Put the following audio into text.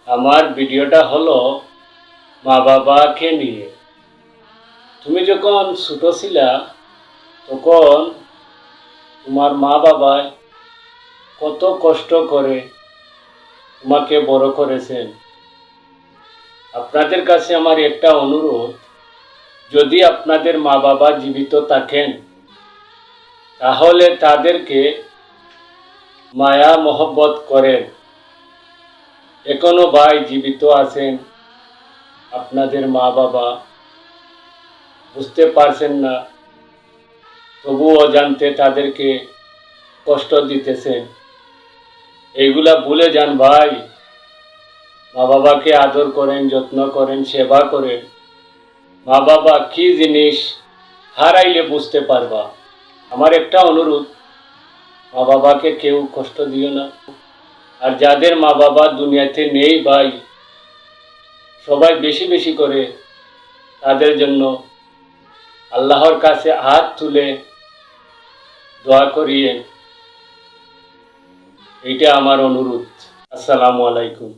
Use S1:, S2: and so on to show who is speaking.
S1: আমার ভিডিওটা হলো মা বাবাকে নিয়ে। তুমি যখন ছোট ছিলা তখন তোমার মা বাবা কত কষ্ট করে তোমাকে বড় করেছেন। আপনাদের কাছে আমার একটা অনুরোধ, যদি আপনাদের মা বাবা জীবিত থাকেন তাহলে তাদেরকে মায়া মহব্বত করেন। এখনো ভাই জীবিত আছেন, আপনাদের মা বাবা বুঝতে পারছেন না, তবুও অজান্তে তাদেরকে কষ্ট দিতেছেন। এইগুলা ভুলে যান ভাই। মা বাবাকে আদর করেন, যত্ন করেন, সেবা করেন। মা বাবা কি জিনিস হারাইলে বুঝতে পারবা। আমার একটা অনুরোধ, মা বাবাকে কেউ কষ্ট দিও না। আর যাদের মা বাবা দুনিয়াতে নেই ভাই, সবাই বেশি বেশি করে তাদের জন্য আল্লাহর কাছে হাত তুলে দোয়া করিয়েন। এইটা আমার অনুরোধ। আসসালামু আলাইকুম।